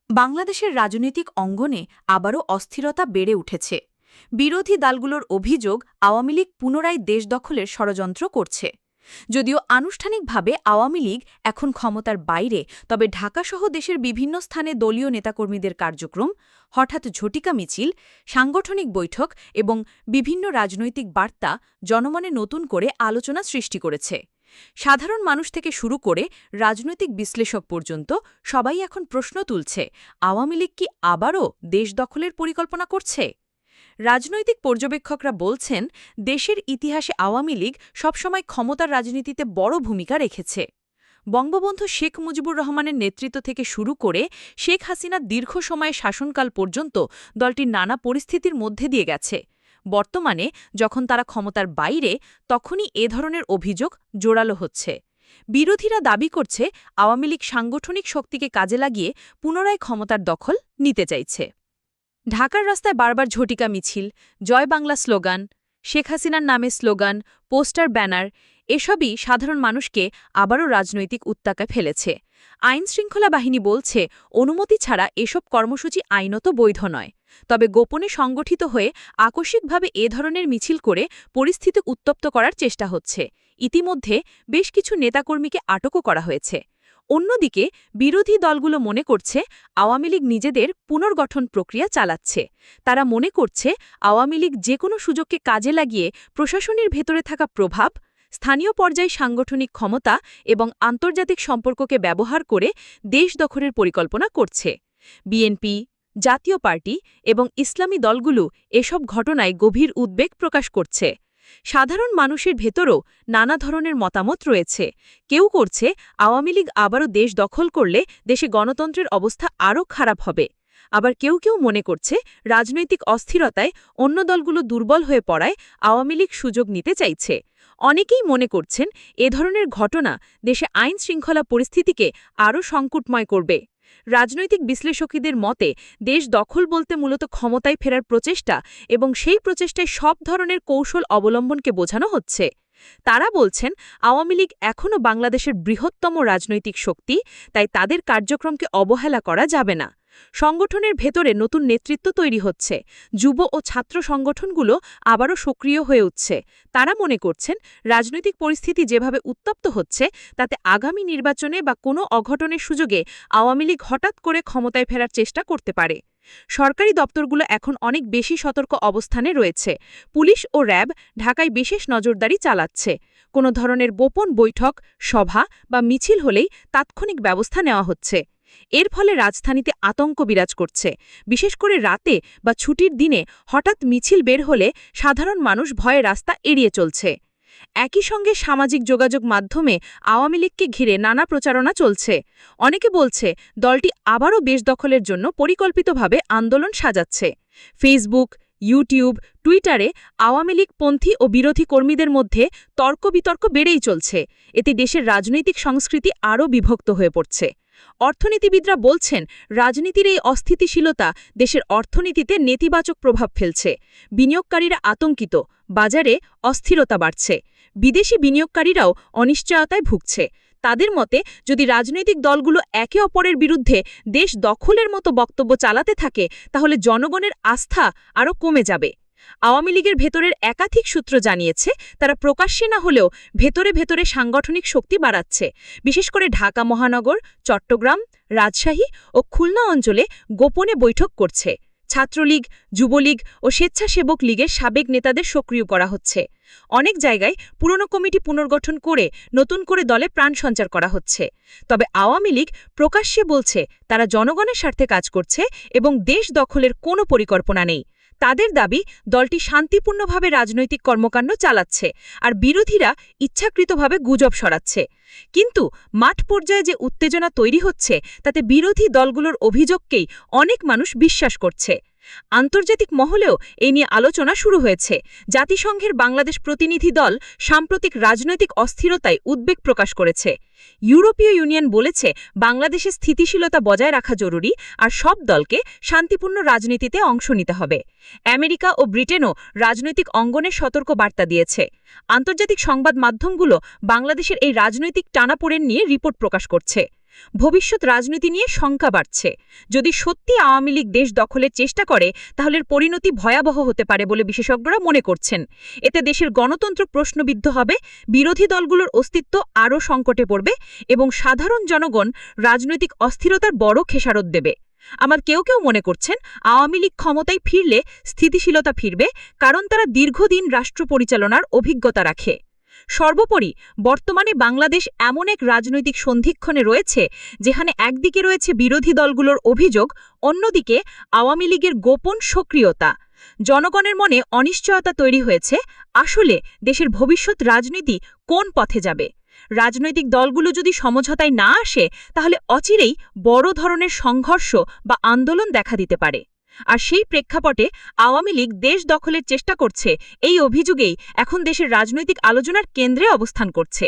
বাংলাদেশের রাজনৈতিক অঙ্গনে আবারও অস্থিরতা বেড়ে উঠেছে। বিরোধী দলগুলোর অভিযোগ আওয়ামী লীগ পুনরায় দেশ দখলের ষড়যন্ত্র করছে। যদিও আনুষ্ঠানিকভাবে আওয়ামী লীগ এখন ক্ষমতার বাইরে, তবে ঢাকাসহ দেশের বিভিন্ন স্থানে দলীয় নেতাকর্মীদের কার্যক্রম, হঠাৎ ঝটিকা মিছিল, সাংগঠনিক বৈঠক এবং বিভিন্ন রাজনৈতিক বার্তা জনমনে নতুন করে আলোচনা সৃষ্টি করেছে। সাধারণ মানুষ থেকে শুরু করে রাজনৈতিক বিশ্লেষক পর্যন্ত সবাই এখন প্রশ্ন তুলছে, আওয়ামী লীগ কি আবারও দেশ দখলের পরিকল্পনা করছে? রাজনৈতিক পর্যবেক্ষকরা বলছেন, দেশের ইতিহাসে আওয়ামী লীগ সবসময় ক্ষমতার রাজনীতিতে বড় ভূমিকা রেখেছে। বঙ্গবন্ধু শেখ মুজিবুর রহমানের নেতৃত্ব থেকে শুরু করে শেখ হাসিনার দীর্ঘ সময়ে শাসনকাল পর্যন্ত দলটি নানা পরিস্থিতির মধ্যে দিয়ে গেছে। বর্তমানে যখন তারা ক্ষমতার বাইরে, তখনই এ ধরনের অভিযোগ জোরালো হচ্ছে। বিরোধীরা দাবি করছে, আওয়ামী লীগ সাংগঠনিক শক্তিকে কাজে লাগিয়ে পুনরায় ক্ষমতার দখল নিতে চাইছে। ঢাকার রাস্তায় বারবার ঝটিকা মিছিল, জয় বাংলা স্লোগান, শেখ হাসিনার নামে স্লোগান, পোস্টার, ব্যানার এসবই সাধারণ মানুষকে আবারও রাজনৈতিক উত্তাকায় ফেলেছে। আইনশৃঙ্খলা বাহিনী বলছে, অনুমতি ছাড়া এসব কর্মসূচি আইনত বৈধ নয়। তবে গোপনে সংগঠিত হয়ে আকস্মিকভাবে এ ধরনের মিছিল করে পরিস্থিতি উত্তপ্ত করার চেষ্টা হচ্ছে। ইতিমধ্যে বেশ কিছু নেতাকর্মীকে আটকও করা হয়েছে। অন্যদিকে বিরোধী দলগুলো মনে করছে, আওয়ামী লীগ নিজেদের পুনর্গঠন প্রক্রিয়া চালাচ্ছে। তারা মনে করছে, আওয়ামী লীগ যে কোনো সুযোগকে কাজে লাগিয়ে প্রশাসনের ভেতরে থাকা প্রভাব, স্থানীয় পর্যায়ে সাংগঠনিক ক্ষমতা এবং আন্তর্জাতিক সম্পর্ককে ব্যবহার করে দেশ দখলের পরিকল্পনা করছে। বিএনপি, জাতীয় পার্টি এবং ইসলামী দলগুলো এসব ঘটনায় গভীর উদ্বেগ প্রকাশ করছে। সাধারণ মানুষের ভেতরও নানা ধরনের মতামত রয়েছে। কেউ করছে, আওয়ামী লীগ আবারও দেশ দখল করলে দেশে গণতন্ত্রের অবস্থা আরও খারাপ হবে। আবার কেউ কেউ মনে করছে, রাজনৈতিক অস্থিরতায় অন্য দলগুলো দুর্বল হয়ে পড়ায় আওয়ামী লীগ সুযোগ নিতে চাইছে। অনেকেই মনে করছেন, এ ধরনের ঘটনা দেশে আইন শৃঙ্খলা পরিস্থিতিকে আরও সংকটময় করবে। রাজনৈতিক বিশ্লেষকদের মতে, দেশ দখল বলতে মূলত ক্ষমতায় ফেরার প্রচেষ্টা এবং সেই প্রচেষ্টায় সব ধরনের কৌশল অবলম্বনকে বোঝানো হচ্ছে। তারা বলছেন, আওয়ামী লীগ এখনও বাংলাদেশের বৃহত্তম রাজনৈতিক শক্তি, তাই তাদের কার্যক্রমকে অবহেলা করা যাবে না। সংগঠনের ভেতরে নতুন নেতৃত্ব তৈরি হচ্ছে। যুব ও ছাত্র সংগঠনগুলো আবারও সক্রিয় হয়ে উঠছে। তারা মনে করছেন, রাজনৈতিক পরিস্থিতি যেভাবে উত্তপ্ত হচ্ছে, তাতে আগামী নির্বাচনে বা কোনো অঘটনের সুযোগে আওয়ামী লীগ হঠাৎ করে ক্ষমতায় ফেরার চেষ্টা করতে পারে। সরকারি দপ্তরগুলো এখন অনেক বেশি সতর্ক অবস্থানে রয়েছে। পুলিশ ও র্যাব ঢাকায় বিশেষ নজরদারি চালাচ্ছে। কোনো ধরনের গোপন বৈঠক, সভা বা মিছিল হলেই তাৎক্ষণিক ব্যবস্থা নেওয়া হচ্ছে। এর ফলে রাজধানীতে আতঙ্ক বিরাজ করছে। বিশেষ করে রাতে বা ছুটির দিনে হঠাৎ মিছিল বের হলে সাধারণ মানুষ ভয়ে রাস্তা এড়িয়ে চলছে। একই সঙ্গে সামাজিক যোগাযোগ মাধ্যমে আওয়ামী লীগকে ঘিরে নানা প্রচারণা চলছে। অনেকে বলছে, দলটি আবারও দেশ দখলের জন্য পরিকল্পিতভাবে আন্দোলন সাজাচ্ছে। ফেসবুক, ইউটিউব, টুইটারে আওয়ামী লীগপন্থী ও বিরোধী কর্মীদের মধ্যে তর্ক-বিতর্ক বেড়েই চলছে। এতে দেশের রাজনৈতিক সংস্কৃতি আরও বিভক্ত হয়ে পড়ছে। অর্থনীতিবিদরা বলছেন, রাজনীতির এই অস্থিতিশীলতা দেশের অর্থনীতিতে নেতিবাচক প্রভাব ফেলছে। বিনিয়োগকারীরা আতঙ্কিত, বাজারে অস্থিরতা বাড়ছে। বিদেশি বিনিয়োগকারীরাও অনিশ্চয়তায় ভুগছে। তাদের মতে, যদি রাজনৈতিক দলগুলো একে অপরের বিরুদ্ধে দেশ দখলের মতো বক্তব্য চালাতে থাকে, তাহলে জনগণের আস্থা আরও কমে যাবে। আওয়ামী লীগের ভেতরের একাধিক সূত্র জানিয়েছে, তারা প্রকাশ্যে না হলেও ভেতরে ভেতরে সাংগঠনিক শক্তি বাড়াচ্ছে। বিশেষ করে ঢাকা মহানগর, চট্টগ্রাম, রাজশাহী ও খুলনা অঞ্চলে গোপনে বৈঠক করছে। ছাত্রলীগ, যুবলীগ ও স্বেচ্ছাসেবক লীগের সাবেক নেতাদের সক্রিয় করা হচ্ছে। অনেক জায়গায় পুরনো কমিটি পুনর্গঠন করে নতুন করে দলে প্রাণ সঞ্চার করা হচ্ছে। তবে আওয়ামী লীগ প্রকাশ্যে বলছে, তারা জনগণের স্বার্থে কাজ করছে এবং দেশ দখলের কোনো পরিকল্পনা নেই। তাদের দাবি, দলটি শান্তিপূর্ণভাবে রাজনৈতিক কর্মকাণ্ড চালাচ্ছে আর বিরোধীরা ইচ্ছাকৃতভাবে গুজব ছড়াচ্ছে। কিন্তু মাঠ পর্যায়ে যে উত্তেজনা তৈরি হচ্ছে, তাতে বিরোধী দলগুলোর অভিযোগকেই অনেক মানুষ বিশ্বাস করছে। আন্তর্জাতিক মহলেও এ নিয়ে আলোচনা শুরু হয়েছে। জাতিসংঘের বাংলাদেশ প্রতিনিধি দল সাম্প্রতিক রাজনৈতিক অস্থিরতায় উদ্বেগ প্রকাশ করেছে। ইউরোপীয় ইউনিয়ন বলেছে, বাংলাদেশে স্থিতিশীলতা বজায় রাখা জরুরি আর সব দলকে শান্তিপূর্ণ রাজনীতিতে অংশ নিতে হবে। আমেরিকা ও ব্রিটেনও রাজনৈতিক অঙ্গনে সতর্ক বার্তা দিয়েছে। আন্তর্জাতিক সংবাদ মাধ্যমগুলো বাংলাদেশের এই রাজনৈতিক টানাপোড়েন নিয়ে রিপোর্ট প্রকাশ করছে। ভবিষ্যৎ রাজনীতি নিয়ে শঙ্কা বাড়ছে। যদি সত্যি আওয়ামী লীগ দেশ দখলের চেষ্টা করে তাহলে এর পরিণতি ভয়াবহ হতে পারে বলে বিশেষজ্ঞরা মনে করছেন। এতে দেশের গণতন্ত্র প্রশ্নবিদ্ধ হবে, বিরোধী দলগুলোর অস্তিত্ব আরও সংকটে পড়বে এবং সাধারণ জনগণ রাজনৈতিক অস্থিরতার বড় খেসারত দেবে। আমার কেউ কেউ মনে করছেন আওয়ামী লীগ ক্ষমতায় ফিরলে স্থিতিশীলতা ফিরবে, কারণ তারা দীর্ঘদিন রাষ্ট্র পরিচালনার অভিজ্ঞতা রাখে। সর্বোপরি বর্তমানে বাংলাদেশ এমন এক রাজনৈতিক সন্ধিক্ষণে রয়েছে যেখানে একদিকে রয়েছে বিরোধী দলগুলোর অভিযোগ, অন্যদিকে আওয়ামী লীগের গোপন সক্রিয়তা। জনগণের মনে অনিশ্চয়তা তৈরি হয়েছে, আসলে দেশের ভবিষ্যৎ রাজনীতি কোন পথে যাবে। রাজনৈতিক দলগুলো যদি সমঝোতায় না আসে তাহলে অচিরেই বড় ধরনের সংঘর্ষ বা আন্দোলন দেখা দিতে পারে। আর সেই প্রেক্ষাপটে আওয়ামী লীগ দেশ দখলের চেষ্টা করছে, এই অভিযোগেই এখন দেশের রাজনৈতিক আলোচনার কেন্দ্রে অবস্থান করছে।